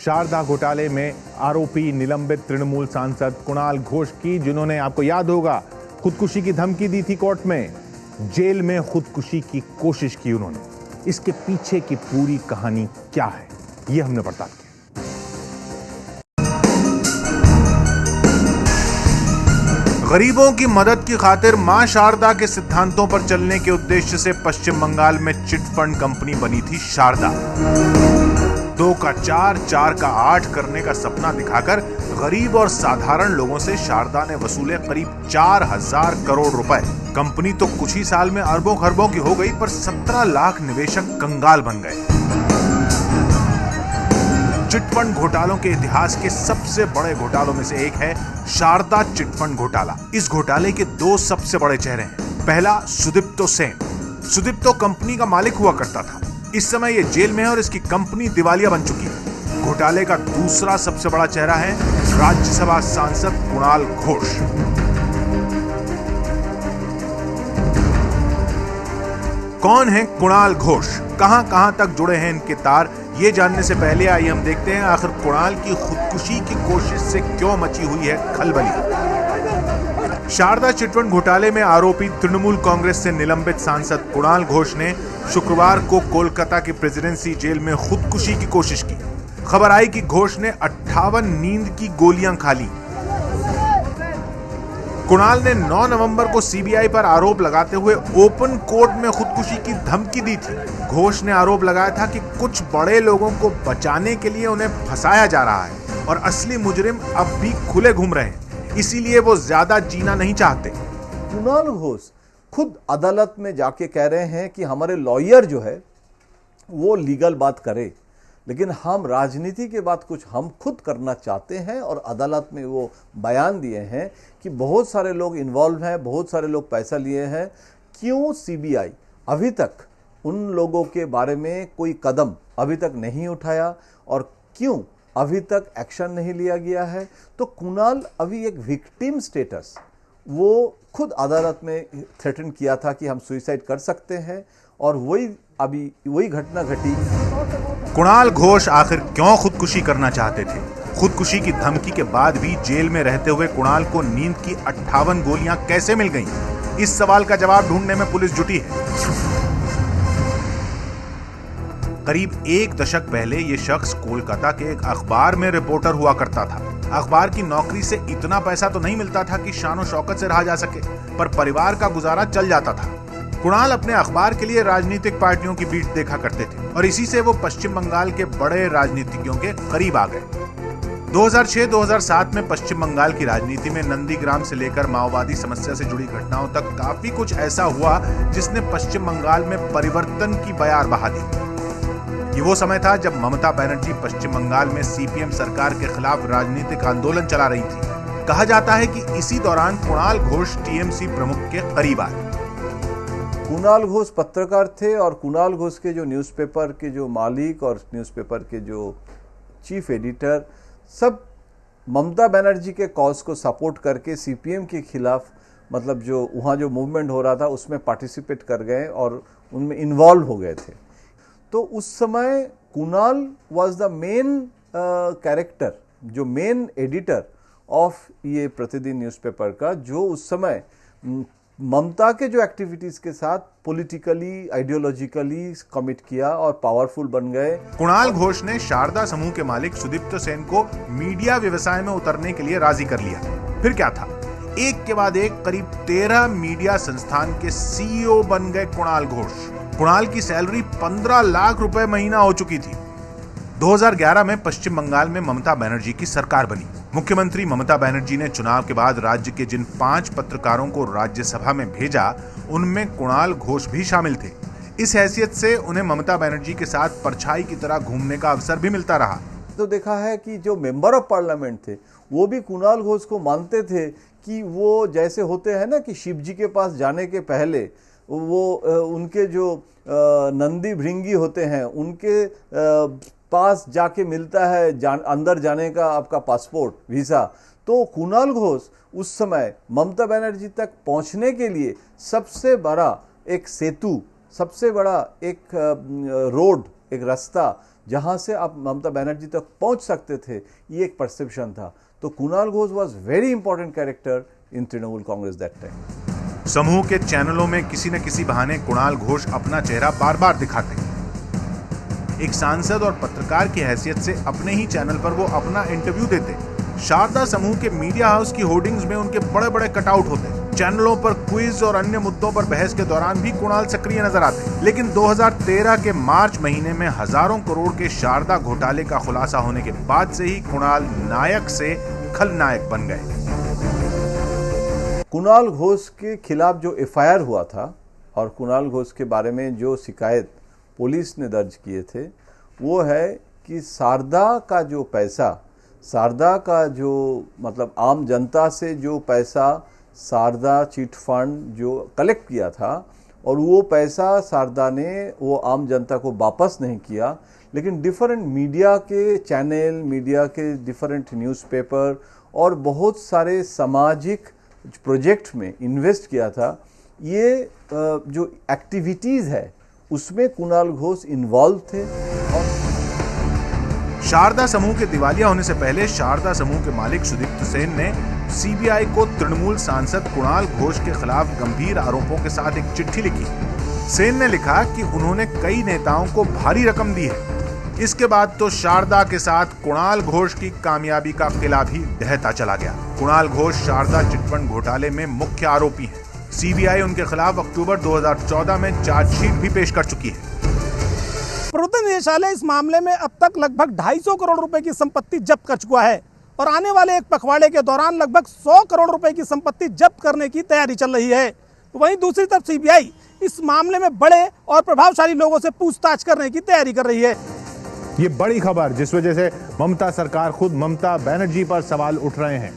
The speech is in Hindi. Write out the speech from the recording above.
शारदा घोटाले में आरोपी निलंबित तृणमूल सांसद कुणाल घोष की, जिन्होंने, आपको याद होगा, खुदकुशी की धमकी दी थी कोर्ट में, जेल में खुदकुशी की कोशिश की उन्होंने। इसके पीछे की पूरी कहानी क्या है, यह हमने पड़ताल की। गरीबों की मदद की खातिर मां शारदा के सिद्धांतों पर चलने के उद्देश्य से पश्चिम बंगाल में चिट फंड कंपनी बनी थी शारदा। 2 का 4, 4 का 8 करने का सपना दिखाकर गरीब और साधारण लोगों से शारदा ने वसूले करीब 4000 करोड़ रुपए। कंपनी तो कुछ ही साल में अरबों खरबों की हो गई, पर 17 लाख निवेशक कंगाल बन गए। चिटफंड घोटालों के इतिहास के सबसे बड़े घोटालों में से एक है शारदा चिटफंड घोटाला। इस घोटाले के 2 सबसे बड़े चेहरे हैं। पहला, सुदीप्तो सेन। सुदीप्तो कंपनी का मालिक हुआ करता था। इस समय ये जेल में है और इसकी कंपनी दिवालिया बन चुकी है। घोटाले का दूसरा सबसे बड़ा चेहरा है राज्यसभा सांसद कुणाल घोष। कौन है कुणाल घोष, कहां कहां तक जुड़े हैं इनके तार, ये जानने से पहले आइए हम देखते हैं आखिर कुणाल की खुदकुशी की कोशिश से क्यों मची हुई है खलबली। शारदा चिटफंड घोटाले में आरोपी तृणमूल कांग्रेस से निलंबित सांसद कुणाल घोष ने शुक्रवार को कोलकाता की प्रेसिडेंसी जेल में खुदकुशी की कोशिश की। खबर आई कि घोष ने 58 नींद की गोलियां खा ली। कुणाल ने 9 नवंबर को सीबीआई पर आरोप लगाते हुए ओपन कोर्ट में खुदकुशी की धमकी दी थी। घोष ने आरोप लगाया था कि कुछ बड़े लोगों को बचाने के लिए उन्हें फंसाया जा रहा है और असली मुजरिम अब भी खुले घूम रहे हैं, इसीलिए वो ज्यादा जीना नहीं चाहते। कुणाल घोष खुद अदालत में जाके कह रहे हैं कि हमारे लॉयर जो है वो लीगल बात करे, लेकिन हम राजनीति के बाद कुछ हम खुद करना चाहते हैं। और अदालत में वो बयान दिए हैं कि बहुत सारे लोग इन्वॉल्व हैं, बहुत सारे लोग पैसा लिए हैं। क्यों सीबीआई अभी तक उन लोगों के बारे में कोई कदम अभी तक नहीं उठाया और क्यों अभी तक एक्शन नहीं लिया गया है? तो कुणाल अभी एक विक्टिम स्टेटस, वो खुद अदालत में थ्रेटन किया था कि हम सुसाइड कर सकते हैं, और वही घटना घटी। कुणाल घोष आखिर क्यों खुदकुशी करना चाहते थे? खुदकुशी की धमकी के बाद भी जेल में रहते हुए कुणाल को नींद की 58 गोलियां कैसे मिल गईं? इस सवाल का जवाब ढूंढने में पुलिस जुटी है। करीब 1 दशक पहले ये शख्स कोलकाता के एक अखबार में रिपोर्टर हुआ करता था। अखबार की नौकरी से इतना पैसा तो नहीं मिलता था कि शान और शौकत से रहा जा सके, पर परिवार का गुजारा चल जाता था। कुणाल अपने अखबार के लिए राजनीतिक पार्टियों की बीट देखा करते थे और इसी से वो पश्चिम बंगाल के बड़े राजनीतिज्ञों के करीब आ गए। 2006-2007 में पश्चिम बंगाल की राजनीति में नंदीग्राम से लेकर माओवादी समस्या से जुड़ी घटनाओं तक काफी कुछ ऐसा हुआ जिसने पश्चिम बंगाल में परिवर्तन की बयार बहा दी। ये वो समय था जब ममता बनर्जी पश्चिम बंगाल में सीपीएम सरकार के खिलाफ राजनीतिक आंदोलन चला रही थी। कहा जाता है कि इसी दौरान कुणाल घोष टीएमसी प्रमुख के करीब आए। कुणाल घोष पत्रकार थे और कुणाल घोष के जो न्यूज़पेपर के जो मालिक और न्यूज़पेपर के जो चीफ एडिटर सब ममता बनर्जी के कॉज को सपोर्ट करके सीपीएम के खिलाफ, मतलब जो वहाँ जो मूवमेंट हो रहा था उसमें पार्टिसिपेट कर गए और उनमें इन्वॉल्व हो गए थे। तो उस समय Kunal was the main character, जो मेन एडिटर ऑफ ये प्रतिदिन न्यूज़पेपर का, जो उस समय ममता के जो एक्टिविटीज के साथ पॉलिटिकली आइडियोलॉजिकली कमिट किया और पावरफुल बन गए। कुणाल घोष ने शारदा समूह के मालिक सुदीप्तो सेन को मीडिया व्यवसाय में उतरने के लिए राजी कर लिया। फिर क्या था, एक के बाद एक करीब 13 मीडिया संस्थान के सीईओ बन गए कुणाल घोष। कुणाल की सैलरी 15 लाख रुपए महीना हो चुकी थी। 2011 में पश्चिम बंगाल में ममता बनर्जी की सरकार बनी। मुख्यमंत्री ममता बनर्जी ने चुनाव के बाद राज्य के जिन 5 पत्रकारों को राज्यसभा में भेजा, उनमें कुणाल घोष भी शामिल थे। इस हैसियत से उन्हें ममता बनर्जी के साथ परछाई की तरह घूमने का अवसर भी मिलता रहा। तो देखा है कि जो मेंबर ऑफ पार्लियामेंट थे वो भी कुणाल घोष को मानते थे कि वो जैसे होते हैं ना कि शिव जी के पास जाने के पहले वो उनके जो नंदी भृंगी होते हैं उनके पास जाके मिलता है अंदर जाने का आपका पासपोर्ट, वीज़ा। तो कुणाल घोष उस समय ममता बनर्जी तक पहुंचने के लिए सबसे बड़ा एक सेतु, सबसे बड़ा एक रोड, एक रास्ता जहां से आप ममता बनर्जी तक पहुंच सकते थे, ये एक परसेप्शन था। तो Kunal Ghosh was very important character in Trinamool Congress that time. समूह के चैनलों में किसी न किसी बहाने कुणाल घोष अपना चेहरा बार बार दिखाते। एक सांसद और पत्रकार की हैसियत से अपने ही चैनल पर वो अपना इंटरव्यू देते। शारदा समूह के मीडिया हाउस की होर्डिंग्स में उनके बड़े बड़े कटआउट होते। चैनलों पर क्विज और अन्य मुद्दों पर बहस के दौरान भी कुणाल सक्रिय नजर आते। लेकिन 2013 के मार्च महीने में हजारों करोड़ के शारदा घोटाले का खुलासा होने के बाद से ही कुणाल नायक से खलनायक बन गए। कुणाल घोष के खिलाफ जो एफआईआर हुआ था और कुणाल घोष के बारे में जो शिकायत पुलिस ने दर्ज किए थे, वो है कि शारदा का जो पैसा, शारदा का जो मतलब आम जनता से जो पैसा शारदा चिट फंड जो कलेक्ट किया था, और वो पैसा शारदा ने वो आम जनता को वापस नहीं किया, लेकिन डिफरेंट मीडिया के चैनल, मीडिया के डिफरेंट न्यूज़पेपर और बहुत सारे सामाजिक प्रोजेक्ट में इन्वेस्ट किया था। ये जो एक्टिविटीज़ है उसमें कुणाल घोष इन्वॉल्व थे। और शारदा समूह के दिवालिया होने से पहले शारदा समूह के मालिक सुदीप्त सेन ने सीबीआई को तृणमूल सांसद कुणाल घोष के खिलाफ गंभीर आरोपों के साथ एक चिट्ठी लिखी। सेन ने लिखा कि उन्होंने कई नेताओं को भारी रकम दी है। इसके बाद तो शारदा के साथ कुणाल घोष की कामयाबी का किला भी ढहता चला गया। कुणाल घोष शारदा चिटफंड घोटाले में मुख्य आरोपी हैं। सीबीआई उनके खिलाफ अक्टूबर 2014 में चार्जशीट भी पेश कर चुकी है। प्रवर्तन निदेशालय इस मामले में अब तक लगभग 250 करोड़ रुपए की संपत्ति जब्त कर चुका है और आने वाले एक पखवाड़े के दौरान लगभग 100 करोड़ रुपए की संपत्ति जब्त करने की तैयारी चल रही है। वहीं दूसरी तरफ सीबीआई इस मामले में बड़े और प्रभावशाली लोगों से पूछताछ करने की तैयारी कर रही है। ये बड़ी खबर जिस वजह से ममता सरकार खुद ममता बनर्जी पर सवाल उठ रहे हैं।